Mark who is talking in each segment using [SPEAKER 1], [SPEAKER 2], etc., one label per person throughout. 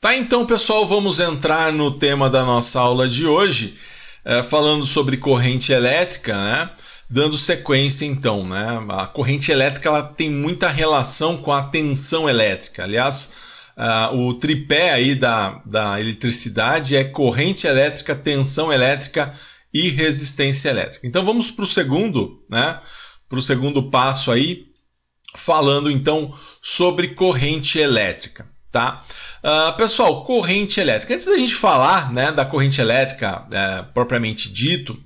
[SPEAKER 1] Tá, então, pessoal, vamos entrar no tema da nossa aula de hoje, falando sobre corrente elétrica, né? Dando sequência, então, né? A corrente elétrica ela tem muita relação com a tensão elétrica. Aliás, o tripé aí da eletricidade é corrente elétrica, tensão elétrica e resistência elétrica. Então, vamos para o segundo, né? Para o segundo passo aí, falando então sobre corrente elétrica, tá? Pessoal, corrente elétrica. Antes da gente falar, né, da corrente elétrica propriamente dito,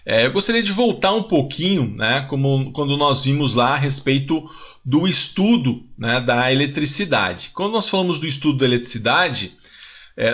[SPEAKER 1] eu gostaria de voltar um pouquinho, né, como quando nós vimos lá a respeito do estudo, né, da eletricidade. Quando nós falamos do estudo da eletricidade,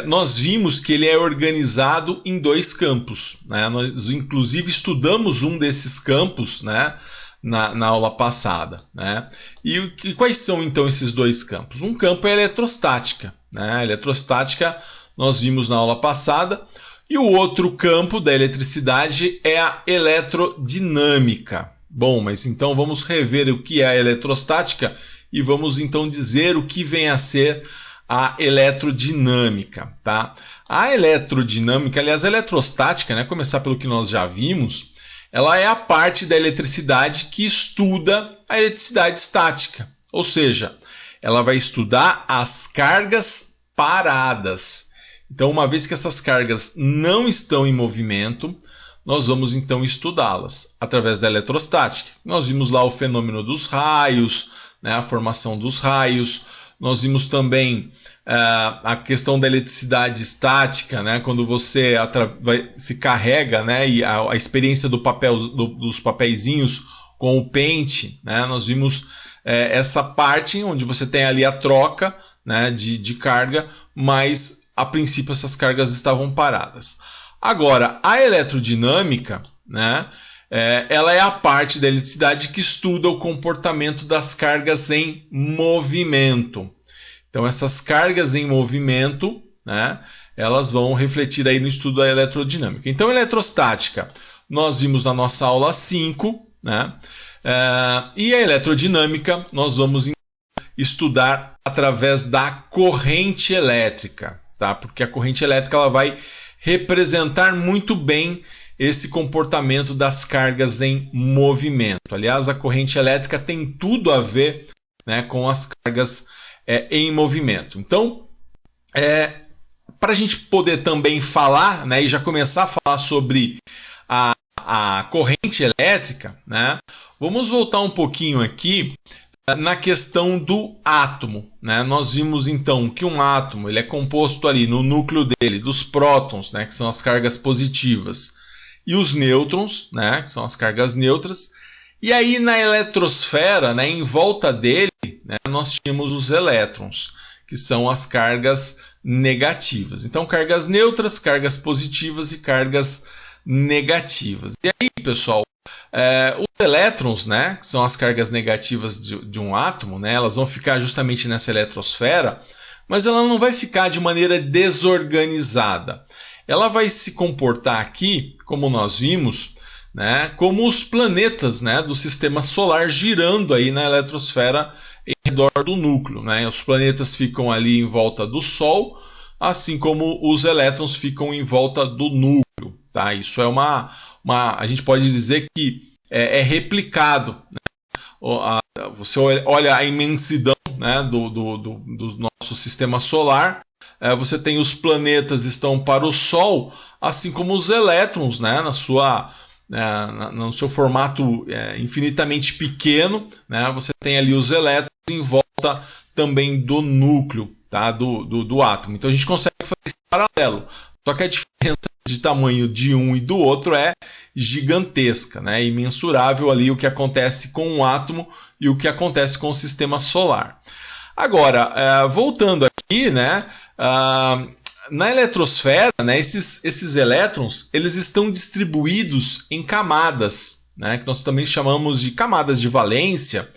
[SPEAKER 1] nós vimos que ele é organizado em dois campos, né? Nós inclusive estudamos um desses campos, né, na aula passada, né? E quais são então esses dois campos? Um campo é a eletrostática, né? A eletrostática nós vimos na aula passada, e o outro campo da eletricidade é a eletrodinâmica. Bom, mas então vamos rever o que é a eletrostática e vamos então dizer o que vem a ser a eletrodinâmica, tá? A eletrodinâmica, aliás, a eletrostática, né, começar pelo que nós já vimos, ela é a parte da eletricidade que estuda a eletricidade estática, ou seja, ela vai estudar as cargas paradas. Então, uma vez que essas cargas não estão em movimento, nós vamos então estudá-las através da eletrostática. Nós vimos lá o fenômeno dos raios, né, a formação dos raios. Nós vimos também a questão da eletricidade estática, né, quando você se carrega, né, e a experiência do papel, dos papeizinhos com o pente, né, nós vimos essa parte onde você tem ali a troca, né, de carga, mas a princípio essas cargas estavam paradas. Agora, a eletrodinâmica, né, ela é a parte da eletricidade que estuda o comportamento das cargas em movimento. Então, essas cargas em movimento, né, elas vão refletir aí no estudo da eletrodinâmica. Então, eletrostática, nós vimos na nossa aula 5, né, e a eletrodinâmica nós vamos estudar através da corrente elétrica, tá? Porque a corrente elétrica ela vai representar muito bem esse comportamento das cargas em movimento. Aliás, a corrente elétrica tem tudo a ver, né, com as cargas em movimento. Então, para a gente poder também falar, né, e já começar a falar sobre a corrente elétrica, né, vamos voltar um pouquinho aqui na questão do átomo, né? Nós vimos então que um átomo ele é composto ali no núcleo dele dos prótons, né, que são as cargas positivas, e os nêutrons, né, que são as cargas neutras. E aí na eletrosfera, né, em volta dele, né, nós tínhamos os elétrons, que são as cargas negativas. Então, cargas neutras, cargas positivas e cargas negativas. E aí, pessoal, os elétrons, né, que são as cargas negativas de um átomo, né, elas vão ficar justamente nessa eletrosfera, mas ela não vai ficar de maneira desorganizada. Ela vai se comportar aqui, como nós vimos, né, como os planetas, né, do sistema solar girando aí na eletrosfera em redor do núcleo, né? Os planetas ficam ali em volta do Sol, assim como os elétrons ficam em volta do núcleo, tá? Isso é a gente pode dizer que é replicado, né? Você olha a imensidão, né, do nosso sistema solar, você tem os planetas estão para o Sol, assim como os elétrons, né, no seu formato infinitamente pequeno, né, você tem ali os elétrons em volta também do núcleo, tá, do átomo. Então a gente consegue fazer esse paralelo. Só que a diferença de tamanho de um e do outro é gigantesca, né? Imensurável ali o que acontece com um átomo e o que acontece com o sistema solar. Agora, voltando aqui, né, na eletrosfera, né, esses elétrons eles estão distribuídos em camadas, né, que nós também chamamos de camadas de valência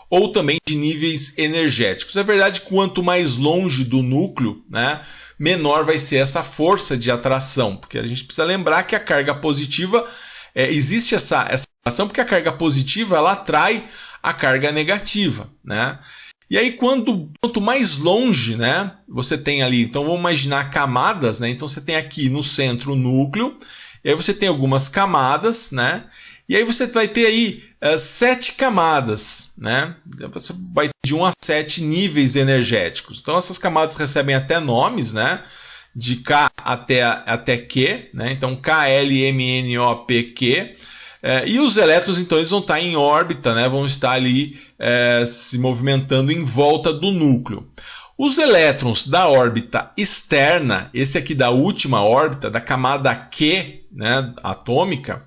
[SPEAKER 1] ou também de níveis energéticos. É verdade que quanto mais longe do núcleo, né, menor vai ser essa força de atração, porque a gente precisa lembrar que a carga positiva, existe essa atração porque a carga positiva ela atrai a carga negativa, né? E aí, quanto mais longe, né, você tem ali, então vamos imaginar camadas, né? Então você tem aqui no centro o núcleo, e aí você tem algumas camadas, né? E aí você vai ter aí 7 camadas, né? Você vai ter de 1 a 7 níveis energéticos. Então essas camadas recebem até nomes, né? De K até Q, né? Então K, L, M, N, O, P, Q. E os elétrons, então, eles vão estar em órbita, né? Vão estar ali se movimentando em volta do núcleo. Os elétrons da órbita externa, esse aqui da última órbita, da camada Q, né, atômica,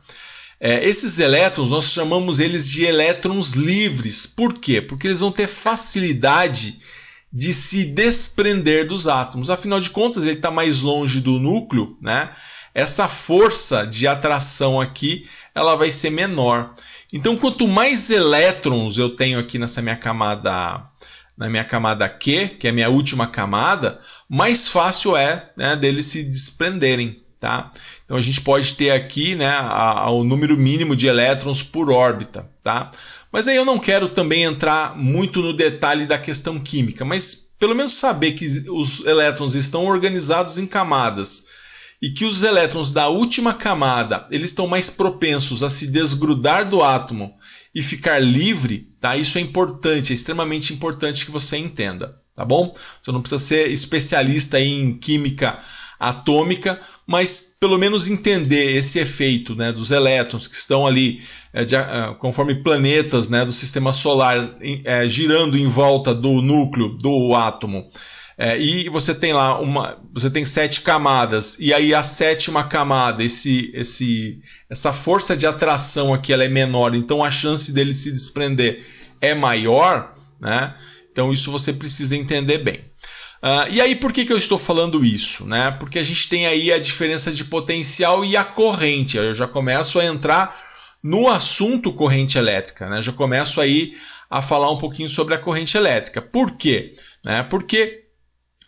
[SPEAKER 1] esses elétrons, nós chamamos eles de elétrons livres. Por quê? Porque eles vão ter facilidade de se desprender dos átomos. Afinal de contas, ele está mais longe do núcleo, né? Essa força de atração aqui, ela vai ser menor. Então, quanto mais elétrons eu tenho aqui nessa minha camada, na minha camada Q, que é a minha última camada, mais fácil é, né, deles se desprenderem, tá? Então a gente pode ter aqui, né, o número mínimo de elétrons por órbita, tá? Mas aí eu não quero também entrar muito no detalhe da questão química, mas pelo menos saber que os elétrons estão organizados em camadas e que os elétrons da última camada eles estão mais propensos a se desgrudar do átomo e ficar livre, tá? Isso é importante, é extremamente importante que você entenda, tá bom? Você não precisa ser especialista em química atômica, mas pelo menos entender esse efeito, né, dos elétrons que estão ali conforme planetas, né, do sistema solar girando em volta do núcleo do átomo. E você tem lá você tem 7 camadas, e aí a 7ª camada, essa força de atração aqui ela é menor, então a chance dele se desprender é maior, né? Então isso você precisa entender bem. E aí por que eu estou falando isso, né? Porque a gente tem aí a diferença de potencial e a corrente. Eu já começo a entrar no assunto corrente elétrica, né? Já começo aí a falar um pouquinho sobre a corrente elétrica. Por quê? Porque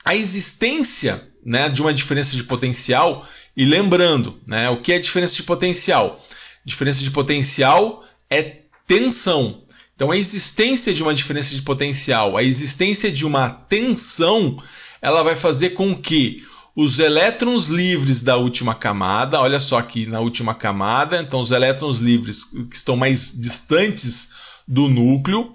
[SPEAKER 1] a existência, né, de uma diferença de potencial, e lembrando, né, o que é diferença de potencial? Diferença de potencial é tensão. Então a existência de uma diferença de potencial, a existência de uma tensão, ela vai fazer com que os elétrons livres da última camada, olha só aqui na última camada, então os elétrons livres que estão mais distantes do núcleo,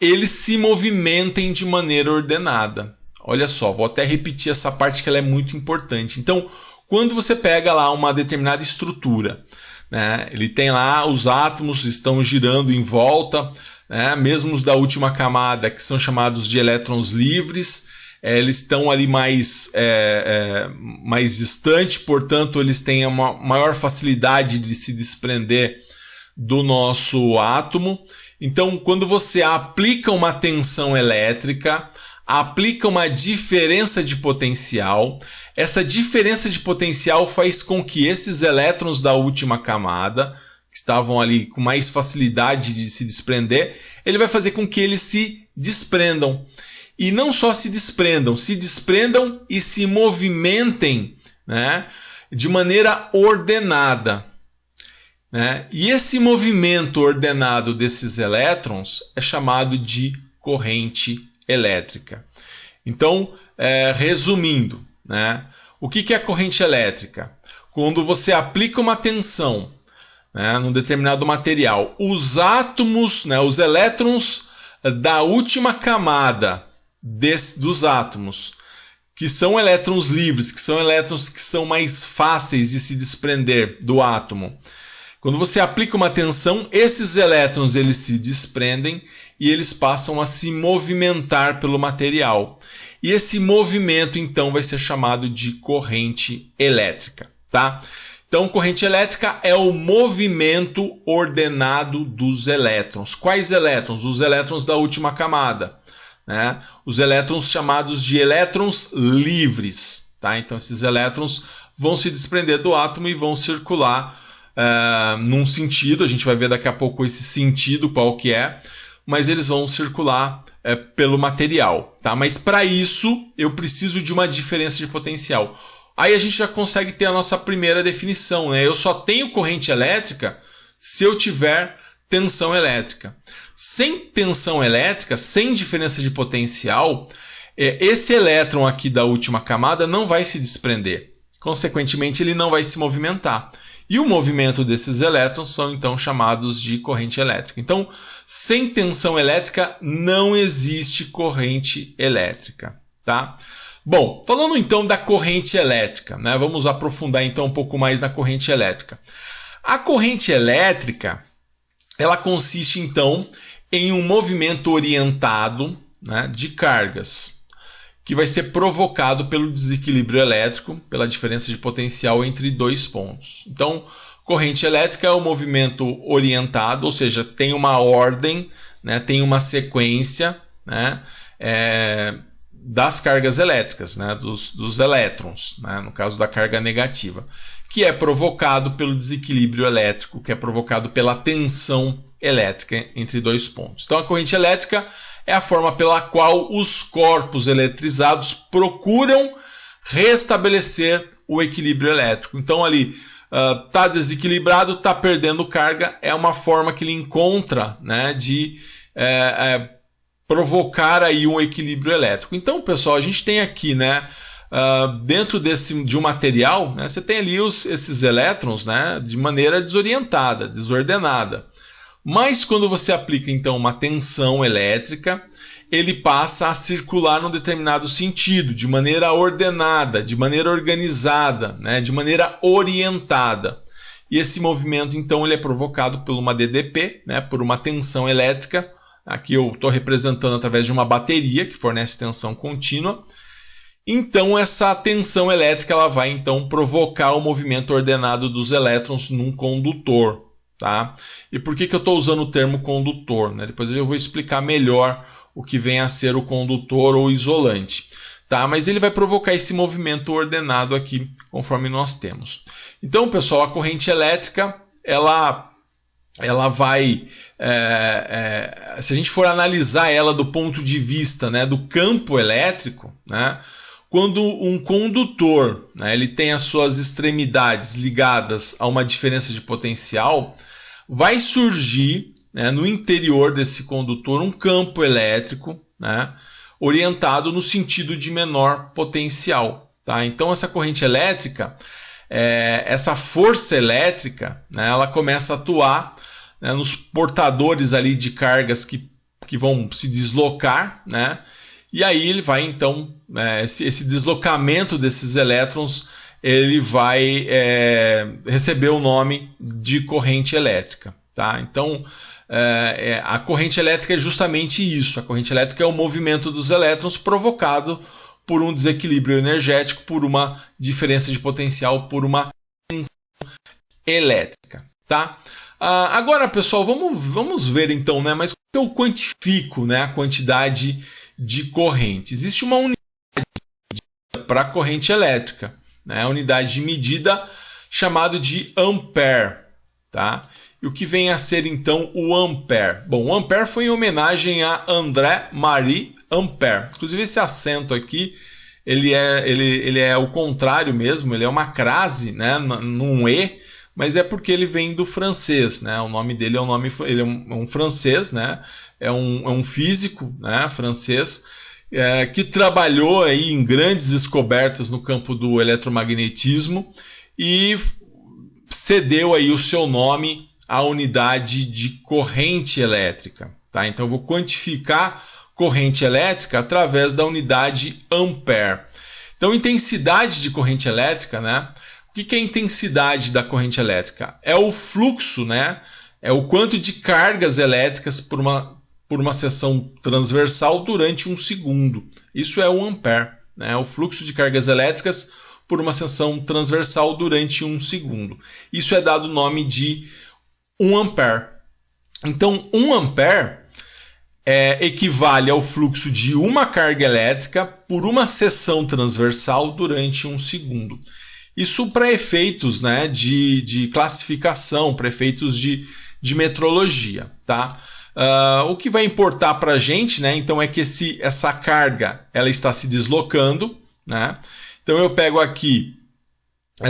[SPEAKER 1] eles se movimentem de maneira ordenada. Olha só, vou até repetir essa parte que ela é muito importante. Então, quando você pega lá uma determinada estrutura, né, ele tem lá os átomos estão girando em volta, né, mesmo os da última camada, que são chamados de elétrons livres, eles estão ali mais distante, portanto, eles têm uma maior facilidade de se desprender do nosso átomo. Então, quando você aplica uma tensão elétrica, aplica uma diferença de potencial, essa diferença de potencial faz com que esses elétrons da última camada, que estavam ali com mais facilidade de se desprender, ele vai fazer com que eles se desprendam. E não só se desprendam e se movimentem, né, de maneira ordenada. Né? E esse movimento ordenado desses elétrons é chamado de corrente elétrica. Então, resumindo, né? O que é a corrente elétrica? Quando você aplica uma tensão, né, num determinado material, os átomos, né, os elétrons da última camada dos átomos, que são elétrons livres, que são elétrons que são mais fáceis de se desprender do átomo, quando você aplica uma tensão, esses elétrons eles se desprendem e eles passam a se movimentar pelo material. E esse movimento, então, vai ser chamado de corrente elétrica, tá? Então, corrente elétrica é o movimento ordenado dos elétrons. Quais elétrons? Os elétrons da última camada, né? Os elétrons chamados de elétrons livres, tá? Então, esses elétrons vão se desprender do átomo e vão circular num sentido, a gente vai ver daqui a pouco esse sentido qual que é, mas eles vão circular pelo material, tá? Mas para isso eu preciso de uma diferença de potencial. Aí a gente já consegue ter a nossa primeira definição, né? Eu só tenho corrente elétrica se eu tiver tensão elétrica. Sem tensão elétrica, sem diferença de potencial, esse elétron aqui da última camada não vai se desprender. Consequentemente, ele não vai se movimentar. E o movimento desses elétrons são então chamados de corrente elétrica. Então, sem tensão elétrica não existe corrente elétrica, tá? Bom, falando então da corrente elétrica, né? Vamos aprofundar então um pouco mais na corrente elétrica. A corrente elétrica, ela consiste então em um movimento orientado, né, de cargas, que vai ser provocado pelo desequilíbrio elétrico, pela diferença de potencial entre dois pontos. Então, corrente elétrica é um movimento orientado, ou seja, tem uma ordem, né, tem uma sequência, né, das cargas elétricas, né, dos elétrons, né, no caso da carga negativa, que é provocado pelo desequilíbrio elétrico, que é provocado pela tensão elétrica entre dois pontos. Então, a corrente elétrica é a forma pela qual os corpos eletrizados procuram restabelecer o equilíbrio elétrico. Então, ali está desequilibrado, está perdendo carga, é uma forma que ele encontra, né, de provocar aí um equilíbrio elétrico. Então, pessoal, a gente tem aqui, né, dentro de um material, né, você tem ali esses elétrons, né, de maneira desorientada, desordenada. Mas quando você aplica então uma tensão elétrica, ele passa a circular num determinado sentido, de maneira ordenada, de maneira organizada, né, de maneira orientada. E esse movimento então ele é provocado por uma DDP, né, por uma tensão elétrica. Aqui eu estou representando através de uma bateria que fornece tensão contínua. Então essa tensão elétrica ela vai então provocar o movimento ordenado dos elétrons num condutor. Tá? E por que eu estou usando o termo condutor, né? Depois eu vou explicar melhor o que vem a ser o condutor ou isolante. Tá? Mas ele vai provocar esse movimento ordenado aqui, conforme nós temos. Então, pessoal, a corrente elétrica, ela vai... se a gente for analisar ela do ponto de vista, né, do campo elétrico, né, quando um condutor, né, ele tem as suas extremidades ligadas a uma diferença de potencial, vai surgir, né, no interior desse condutor um campo elétrico, né, orientado no sentido de menor potencial. Tá? Então essa corrente elétrica, essa força elétrica, né, ela começa a atuar, né, nos portadores ali de cargas que vão se deslocar, né, e aí ele vai então, esse deslocamento desses elétrons, ele vai receber o nome de corrente elétrica. Tá? Então, a corrente elétrica é justamente isso. A corrente elétrica é o movimento dos elétrons provocado por um desequilíbrio energético, por uma diferença de potencial, por uma tensão elétrica. Tá? Agora, pessoal, vamos ver então, né, mas como eu quantifico, né, a quantidade de corrente? Existe uma unidade para a corrente elétrica, né, a unidade de medida chamada de ampere. Tá? E o que vem a ser então o ampere? Bom, o ampere foi em homenagem a André-Marie Ampère. Inclusive esse acento aqui, ele é o contrário mesmo, ele é uma crase, né, num E, mas é porque ele vem do francês, né? O nome dele ele é um francês, né? É um físico, né, francês, que trabalhou aí em grandes descobertas no campo do eletromagnetismo e cedeu aí o seu nome à unidade de corrente elétrica. Tá? Então eu vou quantificar corrente elétrica através da unidade ampere. Então intensidade de corrente elétrica, né? O que é a intensidade da corrente elétrica? É o fluxo, né? É o quanto de cargas elétricas por uma seção transversal durante 1 segundo. Isso é o ampere, né? O fluxo de cargas elétricas por uma seção transversal durante 1 segundo. Isso é dado o nome de 1 ampere. Então, 1 ampere equivale ao fluxo de uma carga elétrica por uma seção transversal durante 1 segundo. Isso para efeitos, né, de classificação, para efeitos de metrologia. Tá? O que vai importar para a gente, né, então, é que essa carga ela está se deslocando. Né? Então eu pego aqui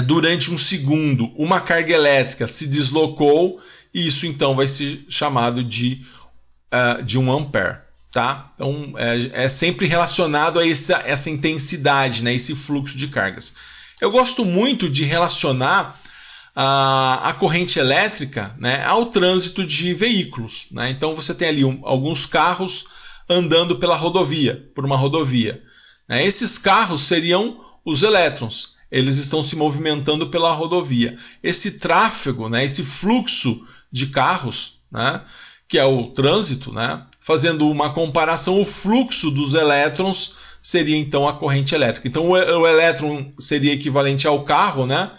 [SPEAKER 1] durante um segundo, uma carga elétrica se deslocou, e isso então vai ser chamado de 1 ampere. Tá? Então é sempre relacionado a essa intensidade, né? Esse fluxo de cargas. Eu gosto muito de relacionar a corrente elétrica, né, ao trânsito de veículos. Né? Então você tem ali alguns carros andando por uma rodovia. Né? Esses carros seriam os elétrons. Eles estão se movimentando pela rodovia. Esse tráfego, né, esse fluxo de carros, né, que é o trânsito, né, fazendo uma comparação, o fluxo dos elétrons seria então a corrente elétrica. Então o elétron seria equivalente ao carro, né,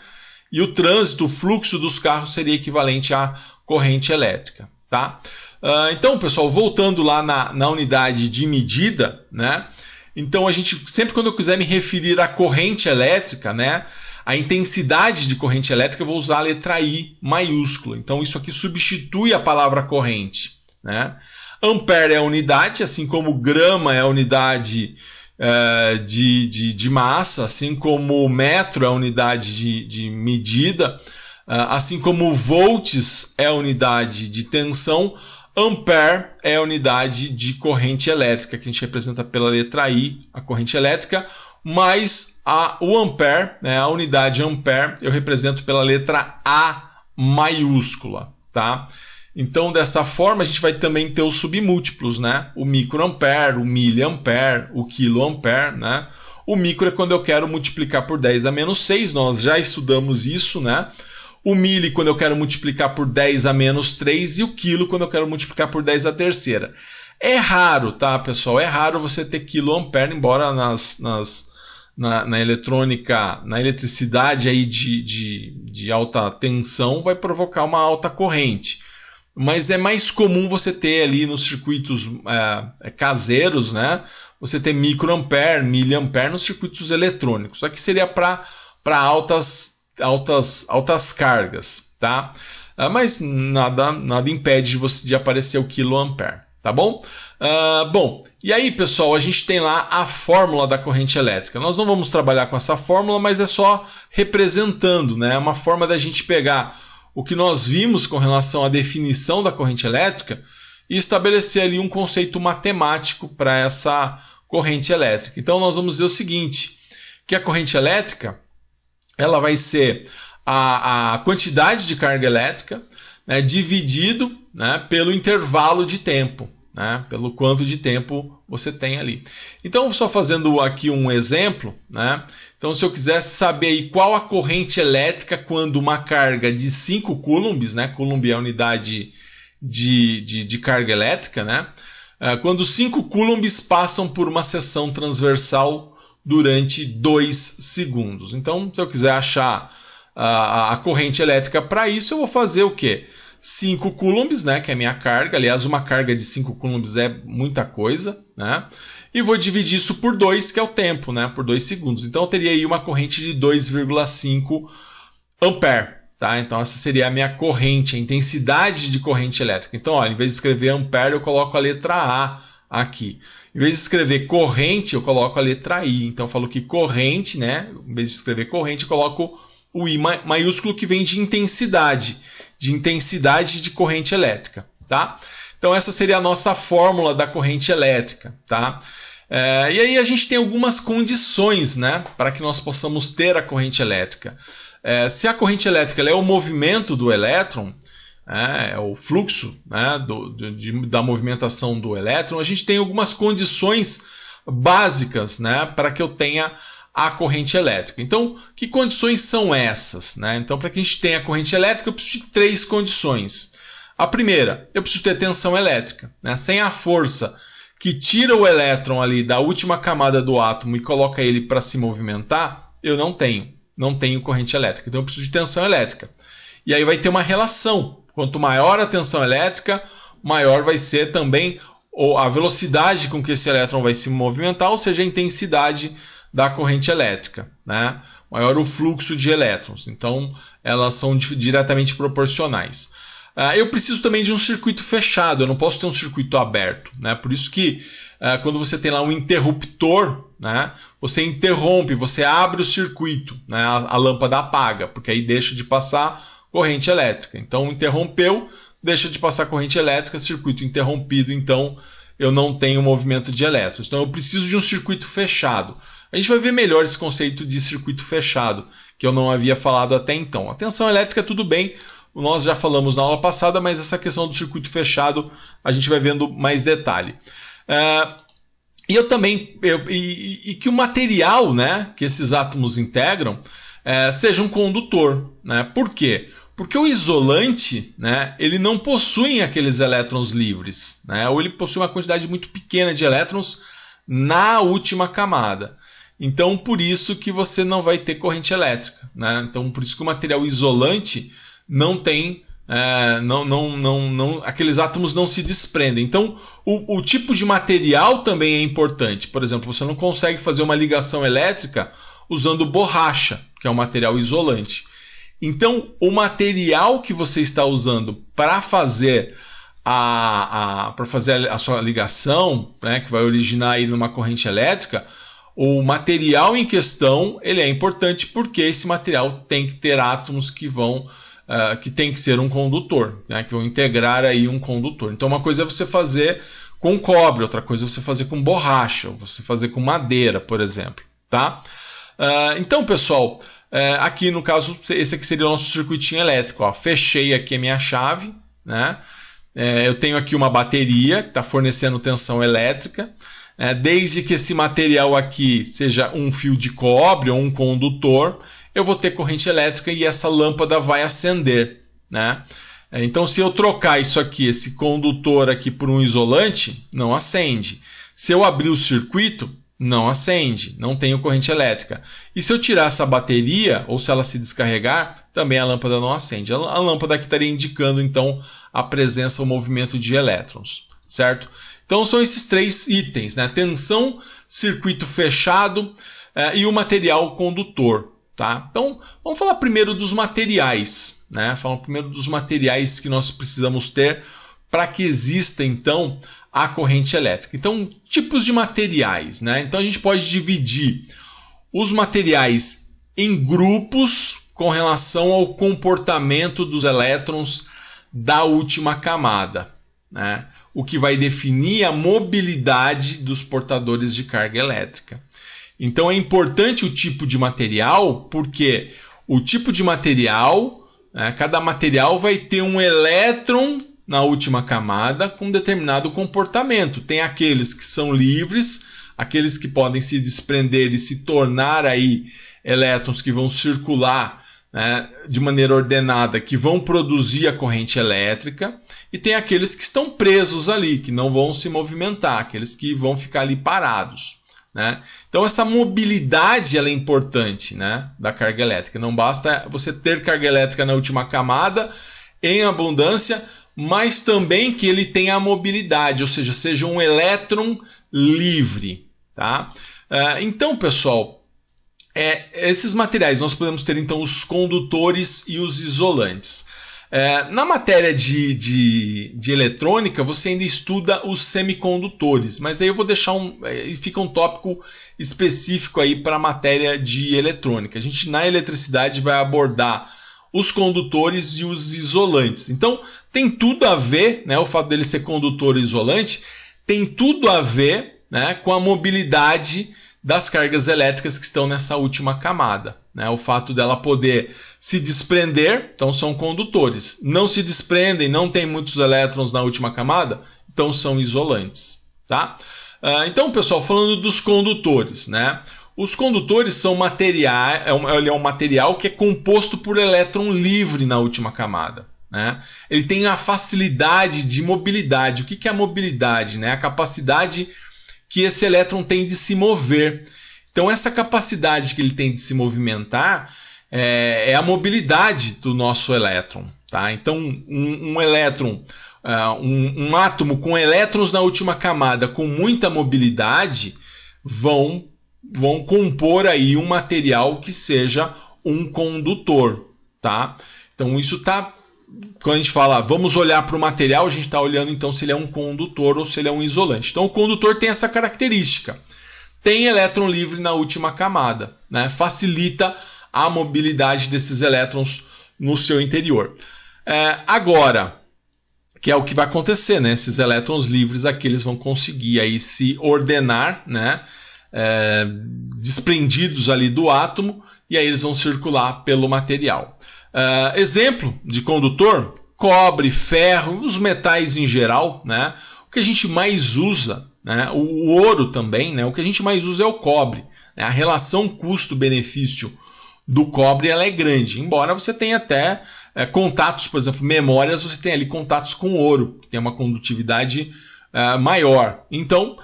[SPEAKER 1] e o trânsito, o fluxo dos carros seria equivalente à corrente elétrica. Tá? Então, pessoal, voltando lá na unidade de medida, né, então a gente, sempre quando eu quiser me referir à corrente elétrica, né, a intensidade de corrente elétrica, eu vou usar a letra I maiúscula. Então isso aqui substitui a palavra corrente. Né? Ampere é a unidade, assim como grama é a unidade de massa, assim como metro é a unidade de medida, assim como volts é a unidade de tensão, ampere é a unidade de corrente elétrica, que a gente representa pela letra I, a corrente elétrica, mas o ampere, né, a unidade ampere, eu represento pela letra A maiúscula. Tá? Então, dessa forma, a gente vai também ter os submúltiplos, né? O microampere, o miliampere, o quiloampere, né? O micro é quando eu quero multiplicar por 10 a menos 6, nós já estudamos isso, né? O mili quando eu quero multiplicar por 10 a menos 3 e o quilo quando eu quero multiplicar por 10 a terceira. É raro, tá, pessoal? É raro você ter quiloampere, embora na eletrônica, na eletricidade aí de alta tensão vai provocar uma alta corrente. Mas é mais comum você ter ali nos circuitos caseiros, né? Você ter microampere, miliampere nos circuitos eletrônicos. Aqui seria para altas cargas, tá? Mas nada impede de aparecer o quiloampere, tá bom? Bom, e aí, pessoal, a gente tem lá a fórmula da corrente elétrica. Nós não vamos trabalhar com essa fórmula, mas é só representando, né? É uma forma da gente pegar o que nós vimos com relação à definição da corrente elétrica e estabelecer ali um conceito matemático para essa corrente elétrica. Então nós vamos ver o seguinte, que a corrente elétrica ela vai ser a quantidade de carga elétrica, né, dividido, né, pelo intervalo de tempo, né, pelo quanto de tempo você tem ali. Então, só fazendo aqui um exemplo, né, então, se eu quisesse saber aí qual a corrente elétrica quando uma carga de 5 coulombs, né? Coulomb é a unidade de carga elétrica, né? Quando 5 coulombs passam por uma seção transversal durante 2 segundos. Então, se eu quiser achar a corrente elétrica para isso, eu vou fazer o quê? 5 coulombs, né? Que é a minha carga. Aliás, uma carga de 5 coulombs é muita coisa, né? E vou dividir isso por 2, que é o tempo, né? Por 2 segundos. Então eu teria aí uma corrente de 2,5 ampere. Tá? Então essa seria a minha corrente, a intensidade de corrente elétrica. Então, olha, em vez de escrever ampere, eu coloco a letra A aqui. Em vez de escrever corrente, eu coloco a letra I. Então eu falo que corrente, né? Em vez de escrever corrente, eu coloco o I maiúsculo, que vem de intensidade de corrente elétrica. Tá? Então essa seria a nossa fórmula da corrente elétrica. Tá? E aí a gente tem algumas condições, né, para que nós possamos ter a corrente elétrica. Se a corrente elétrica é o movimento do elétron, é o fluxo, né, da movimentação do elétron, a gente tem algumas condições básicas, né, para que eu tenha a corrente elétrica. Então, que condições são essas? Né? Então, para que a gente tenha a corrente elétrica, eu preciso de 3 condições. A primeira, eu preciso ter tensão elétrica. Né? Sem a força que tira o elétron ali da última camada do átomo e coloca ele para se movimentar, eu não tenho corrente elétrica. Então eu preciso de tensão elétrica. E aí vai ter uma relação. Quanto maior a tensão elétrica, maior vai ser também a velocidade com que esse elétron vai se movimentar, ou seja, a intensidade da corrente elétrica. Né? Maior o fluxo de elétrons. Então elas são diretamente proporcionais. Eu preciso também de um circuito fechado, eu não posso ter um circuito aberto. Né? Por isso que quando você tem lá um interruptor, né? Você interrompe, você abre o circuito, né? A lâmpada apaga, porque aí deixa de passar corrente elétrica. Então interrompeu, deixa de passar corrente elétrica, circuito interrompido, então eu não tenho movimento de elétrons. Então eu preciso de um circuito fechado. A gente vai ver melhor esse conceito de circuito fechado, que eu não havia falado até então. A tensão elétrica, tudo bem, nós já falamos na aula passada, mas essa questão do circuito fechado a gente vai vendo mais detalhe. E eu também que o material, né, que esses átomos integram seja um condutor, né? Por quê? Porque o isolante, né, ele não possui aqueles elétrons livres, né? Ou ele possui uma quantidade muito pequena de elétrons na última camada. Então, por isso que você não vai ter corrente elétrica, né? Então, por isso que o material isolante não tem, aqueles átomos não se desprendem. Então, o tipo de material também é importante. Por exemplo, você não consegue fazer uma ligação elétrica usando borracha, que é um material isolante. Então, o material que você está usando para fazer a sua ligação, né, que vai originar aí numa corrente elétrica, o material em questão ele é importante porque esse material tem que ter átomos que tem que ser um condutor, né, que vão integrar aí um condutor. Então, uma coisa é você fazer com cobre, outra coisa é você fazer com borracha, ou você fazer com madeira, por exemplo, tá? Então, pessoal, aqui no caso, esse aqui seria o nosso circuitinho elétrico. Ó. Fechei aqui a minha chave, né? Eu tenho aqui uma bateria que está fornecendo tensão elétrica. Desde que esse material aqui seja um fio de cobre ou um condutor, eu vou ter corrente elétrica e essa lâmpada vai acender, né? Então, se eu trocar isso aqui, esse condutor aqui por um isolante, não acende. Se eu abrir o circuito, não acende, não tenho corrente elétrica. E se eu tirar essa bateria, ou se ela se descarregar, também a lâmpada não acende. A lâmpada aqui estaria indicando, então, a presença ou movimento de elétrons, certo? Então, são esses três itens, né? Tensão, circuito fechado e o material condutor, tá? Então, vamos falar primeiro dos materiais, né? Falar primeiro dos materiais que nós precisamos ter para que exista, então, a corrente elétrica. Então, tipos de materiais, né? Então, a gente pode dividir os materiais em grupos com relação ao comportamento dos elétrons da última camada, né? O que vai definir a mobilidade dos portadores de carga elétrica. Então é importante o tipo de material, porque o tipo de material, né, cada material vai ter um elétron na última camada com determinado comportamento. Tem aqueles que são livres, aqueles que podem se desprender e se tornar aí elétrons que vão circular, né, de maneira ordenada, que vão produzir a corrente elétrica. E tem aqueles que estão presos ali, que não vão se movimentar, aqueles que vão ficar ali parados, né? Então essa mobilidade ela é importante, né, da carga elétrica. Não basta você ter carga elétrica na última camada em abundância, mas também que ele tenha a mobilidade, ou seja um elétron livre, tá? Então, pessoal, esses materiais nós podemos ter então os condutores e os isolantes. Na matéria de eletrônica, você ainda estuda os semicondutores, mas aí eu vou deixar fica um tópico específico aí para a matéria de eletrônica. A gente na eletricidade vai abordar os condutores e os isolantes. Então tem tudo a ver, né, o fato dele ser condutor e isolante tem tudo a ver, né, com a mobilidade das cargas elétricas que estão nessa última camada, né? O fato dela poder se desprender, então são condutores. Não se desprendem, não tem muitos elétrons na última camada, então são isolantes, tá? Então, pessoal, falando dos condutores, né? Os condutores são materiais, ele é um material que é composto por elétron livre na última camada, né? Ele tem a facilidade de mobilidade. O que é a mobilidade, né? A capacidade que esse elétron tem de se mover. Então, essa capacidade que ele tem de se movimentar é a mobilidade do nosso elétron, tá? Então, um elétron, um átomo com elétrons na última camada com muita mobilidade vão compor aí um material que seja um condutor, tá? Então, isso tá... Quando a gente fala, vamos olhar para o material, a gente está olhando então se ele é um condutor ou se ele é um isolante. Então o condutor tem essa característica. tem elétron livre na última camada, né? Facilita a mobilidade desses elétrons no seu interior. Agora, que é o que vai acontecer, né? Esses elétrons livres aqui, eles vão conseguir aí se ordenar, né? Desprendidos ali do átomo, e aí eles vão circular pelo material. Exemplo de condutor: cobre, ferro, os metais em geral, né? O que a gente mais usa, né? O ouro também, né? O que a gente mais usa é o cobre, né? A relação custo-benefício do cobre ela é grande, embora você tenha até contatos, por exemplo, memórias, você tem ali contatos com ouro, que tem uma condutividade maior. Então,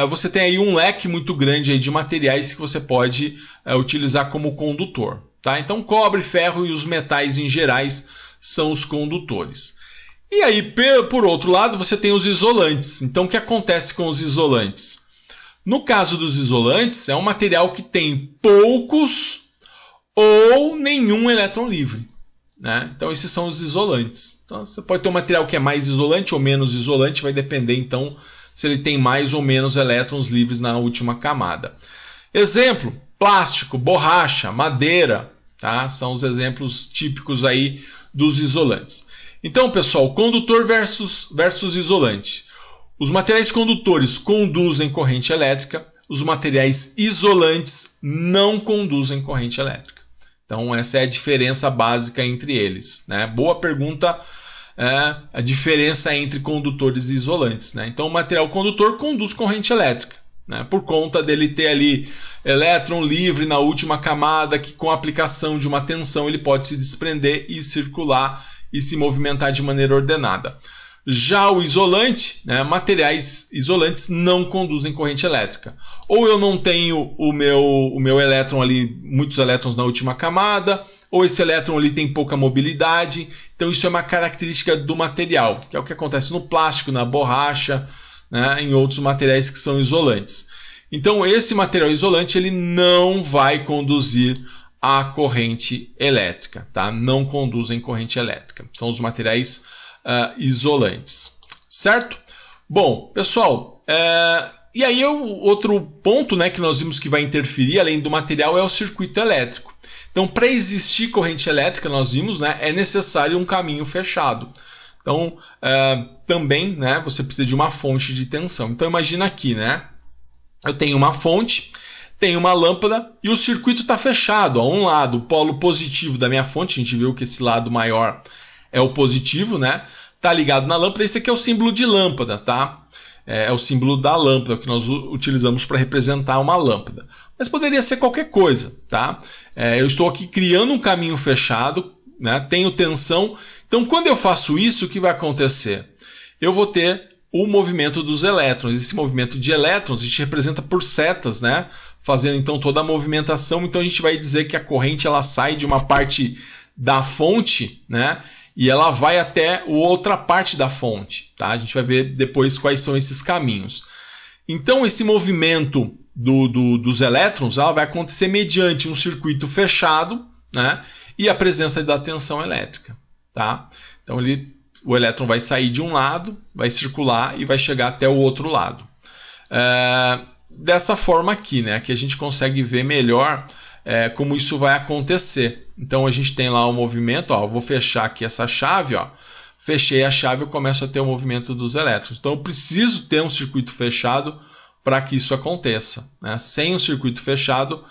[SPEAKER 1] você tem aí um leque muito grande aí de materiais que você pode utilizar como condutor. Tá? Então, cobre, ferro e os metais em gerais são os condutores. E aí, por outro lado, você tem os isolantes. Então, o que acontece com os isolantes? No caso dos isolantes, é um material que tem poucos ou nenhum elétron livre, né? Então, esses são os isolantes. Então, você pode ter um material que é mais isolante ou menos isolante, vai depender, então, se ele tem mais ou menos elétrons livres na última camada. Exemplo: plástico, borracha, madeira, tá? São os exemplos típicos aí dos isolantes. Então, pessoal, condutor versus isolante. Os materiais condutores conduzem corrente elétrica, os materiais isolantes não conduzem corrente elétrica. Então, essa é a diferença básica entre eles, né? Boa pergunta, a diferença entre condutores e isolantes, né? Então, o material condutor conduz corrente elétrica, né? Por conta dele ter ali elétron livre na última camada, que com a aplicação de uma tensão ele pode se desprender e circular e se movimentar de maneira ordenada. Já o isolante, né, materiais isolantes não conduzem corrente elétrica. Ou eu não tenho o meu elétron ali, muitos elétrons na última camada, ou esse elétron ali tem pouca mobilidade. Então isso é uma característica do material, que é o que acontece no plástico, na borracha, né, em outros materiais que são isolantes. Então esse material isolante ele não vai conduzir a corrente elétrica, tá? Não conduzem corrente elétrica. São os materiais isolantes, certo? Bom, pessoal, e aí outro ponto, né, que nós vimos que vai interferir, além do material, é o circuito elétrico. Então, para existir corrente elétrica, nós vimos, né, é necessário um caminho fechado. Então, também, né, você precisa de uma fonte de tensão. Então, imagina aqui, né? Eu tenho uma fonte, tenho uma lâmpada e o circuito está fechado. A um lado, o polo positivo da minha fonte, a gente viu que esse lado maior é o positivo, né? Tá ligado na lâmpada. Esse aqui é o símbolo de lâmpada, tá? É o símbolo da lâmpada que nós utilizamos para representar uma lâmpada. Mas poderia ser qualquer coisa, tá? Eu estou aqui criando um caminho fechado, né? Tenho tensão. Então, quando eu faço isso, o que vai acontecer? Eu vou ter o movimento dos elétrons. Esse movimento de elétrons a gente representa por setas, né? Fazendo então toda a movimentação. Então a gente vai dizer que a corrente ela sai de uma parte da fonte, né? E ela vai até outra parte da fonte, tá? A gente vai ver depois quais são esses caminhos. Então esse movimento dos elétrons ela vai acontecer mediante um circuito fechado, né? E a presença da tensão elétrica, tá? Então o elétron vai sair de um lado, vai circular e vai chegar até o outro lado. Dessa forma aqui, né? Aqui a gente consegue ver melhor como isso vai acontecer. Então a gente tem lá o movimento, ó, eu vou fechar aqui essa chave, ó. Fechei a chave, eu começo a ter o movimento dos elétrons. Então eu preciso ter um circuito fechado para que isso aconteça, né? Sem um circuito fechado,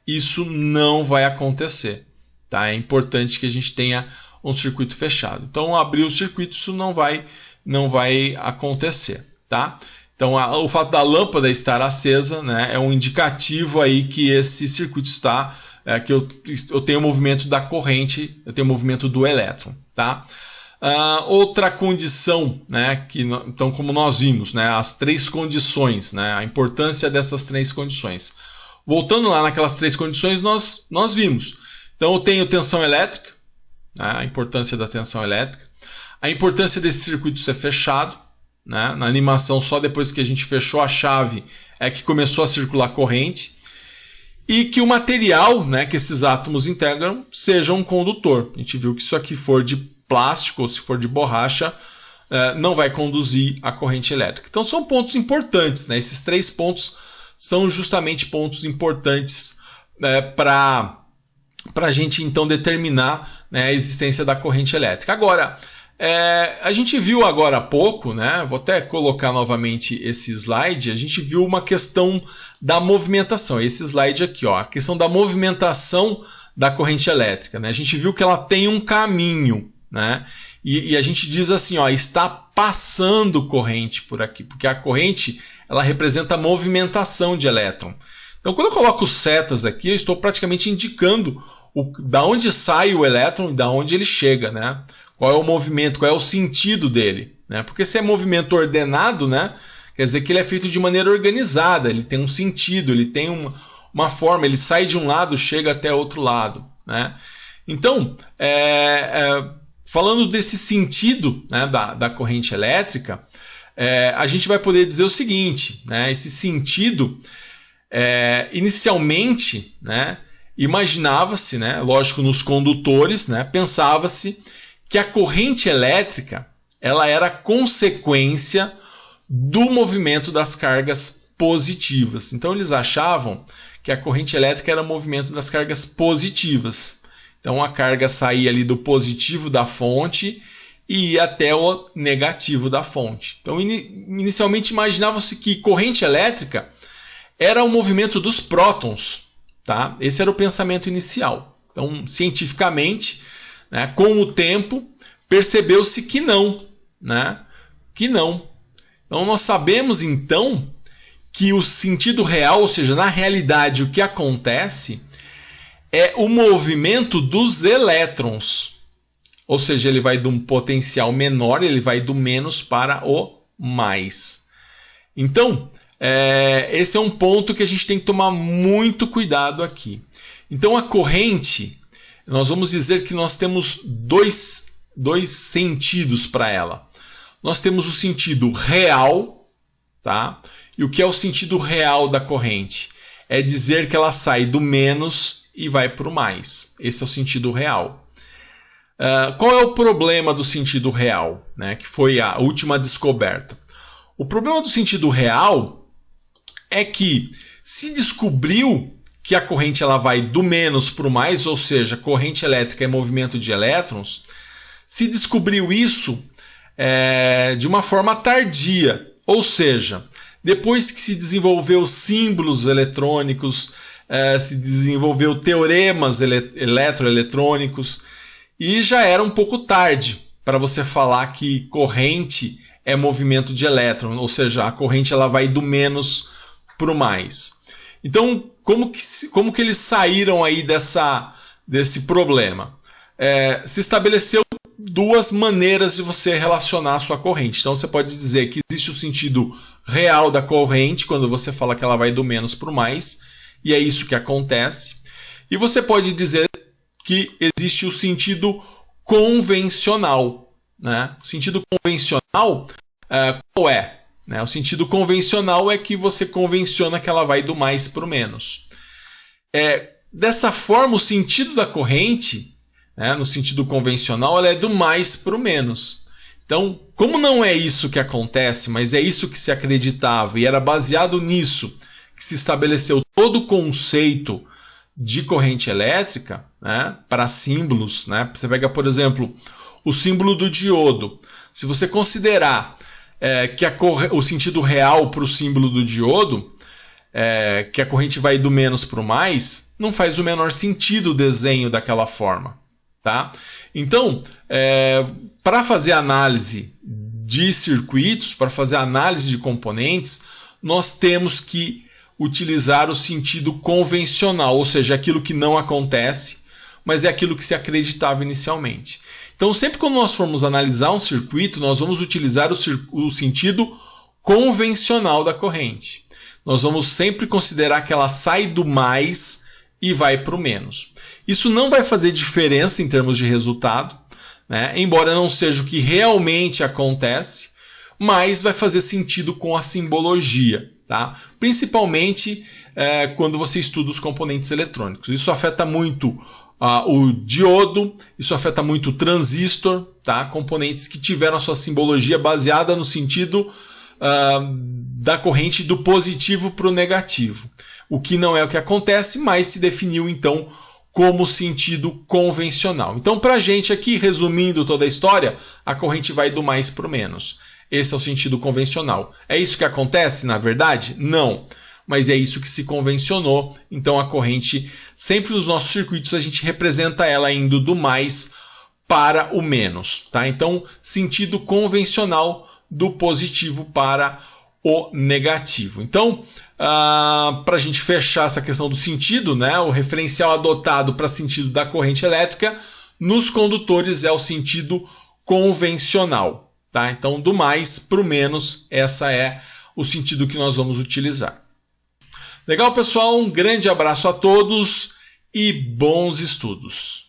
[SPEAKER 1] isso não vai acontecer, tá? É importante que a gente tenha um circuito fechado. Então, abrir o circuito, isso não vai acontecer, tá? Então, o fato da lâmpada estar acesa, né, é um indicativo aí que esse circuito está, que eu tenho o movimento da corrente, eu tenho o movimento do elétron, tá? Outra condição, né, então, como nós vimos, né, as três condições, né, a importância dessas três condições. Voltando lá naquelas três condições, nós vimos. Então, eu tenho tensão elétrica, a importância da tensão elétrica, a importância desse circuito ser fechado, né? Na animação, só depois que a gente fechou a chave é que começou a circular corrente, e que o material, né, que esses átomos integram seja um condutor. A gente viu que se aqui for de plástico ou se for de borracha, não vai conduzir a corrente elétrica. Então são pontos importantes, né? Esses três pontos são justamente pontos importantes para a gente então determinar, né, a existência da corrente elétrica. Agora, a gente viu agora há pouco, né, vou até colocar novamente esse slide, a gente viu uma questão da movimentação. Esse slide aqui, ó, a questão da movimentação da corrente elétrica, né? A gente viu que ela tem um caminho, né? E a gente diz assim, ó, está passando corrente por aqui, porque a corrente ela representa a movimentação de elétron. Então, quando eu coloco setas aqui, eu estou praticamente indicando da onde sai o elétron e da onde ele chega, né? Qual é o movimento, qual é o sentido dele, né? Porque se é movimento ordenado, né, quer dizer que ele é feito de maneira organizada, ele tem um sentido, ele tem uma forma, ele sai de um lado, chega até outro lado, né? Então, falando desse sentido, né, da corrente elétrica, a gente vai poder dizer o seguinte, né, esse sentido, inicialmente, né, imaginava-se, né, lógico, nos condutores, né, pensava-se que a corrente elétrica ela era consequência do movimento das cargas positivas. Então eles achavam que a corrente elétrica era o movimento das cargas positivas. Então a carga saía ali do positivo da fonte e ia até o negativo da fonte. Então inicialmente imaginava-se que corrente elétrica era o movimento dos prótons, tá? Esse era o pensamento inicial. Então cientificamente, né, com o tempo percebeu-se que não, né? Que não. Então nós sabemos então que o sentido real, ou seja, na realidade o que acontece é o movimento dos elétrons. Ou seja, ele vai de um potencial menor, ele vai do menos para o mais. Então, esse é um ponto que a gente tem que tomar muito cuidado aqui. Então a corrente, nós vamos dizer que nós temos dois sentidos para ela. Nós temos o sentido real, tá? E o que é o sentido real da corrente? É dizer que ela sai do menos e vai para o mais. Esse é o sentido real. Qual é o problema do sentido real, né? Que foi a última descoberta? O problema do sentido real é que se descobriu que a corrente ela vai do menos para o mais, ou seja, corrente elétrica é movimento de elétrons, se descobriu isso de uma forma tardia, ou seja, depois que se desenvolveu símbolos eletrônicos, se desenvolveu teoremas eletroeletrônicos, e já era um pouco tarde para você falar que corrente é movimento de elétron, ou seja, a corrente ela vai do menos para o mais. Então, como que eles saíram aí desse problema? Se estabeleceu duas maneiras de você relacionar a sua corrente. Então você pode dizer que existe o sentido real da corrente, quando você fala que ela vai do menos para o mais, e é isso que acontece. E você pode dizer que existe o sentido convencional, né? O sentido convencional, qual é? O sentido convencional é que você convenciona que ela vai do mais para o menos. Dessa forma, o sentido da corrente, no sentido convencional, ela é do mais para o menos. Então, como não é isso que acontece, mas é isso que se acreditava e era baseado nisso que se estabeleceu todo o conceito de corrente elétrica, né, para símbolos, né? Você pega, por exemplo, o símbolo do diodo. Se você considerar que o sentido real para o símbolo do diodo, que a corrente vai do menos para o mais, não faz o menor sentido o desenho daquela forma. Tá? Então, para fazer análise de circuitos, para fazer análise de componentes, nós temos que utilizar o sentido convencional, ou seja, aquilo que não acontece, mas é aquilo que se acreditava inicialmente. Então, sempre quando nós formos analisar um circuito, nós vamos utilizar o sentido convencional da corrente. Nós vamos sempre considerar que ela sai do mais e vai para o menos. Isso não vai fazer diferença em termos de resultado, né? Embora não seja o que realmente acontece, mas vai fazer sentido com a simbologia, tá? Principalmente quando você estuda os componentes eletrônicos. Isso afeta muito o diodo, isso afeta muito o transistor, tá? Componentes que tiveram a sua simbologia baseada no sentido da corrente do positivo para o negativo. O que não é o que acontece, mas se definiu então como sentido convencional. Então, para a gente aqui, resumindo toda a história, a corrente vai do mais para o menos. Esse é o sentido convencional. É isso que acontece, na verdade? Não. Mas é isso que se convencionou. Então, a corrente, sempre nos nossos circuitos, a gente representa ela indo do mais para o menos. Tá? Então, sentido convencional do positivo para o negativo. Então, para a gente fechar essa questão do sentido, né, o referencial adotado para sentido da corrente elétrica nos condutores é o sentido convencional. Tá? Então, do mais para o menos, essa é o sentido que nós vamos utilizar. Legal, pessoal? Um grande abraço a todos e bons estudos!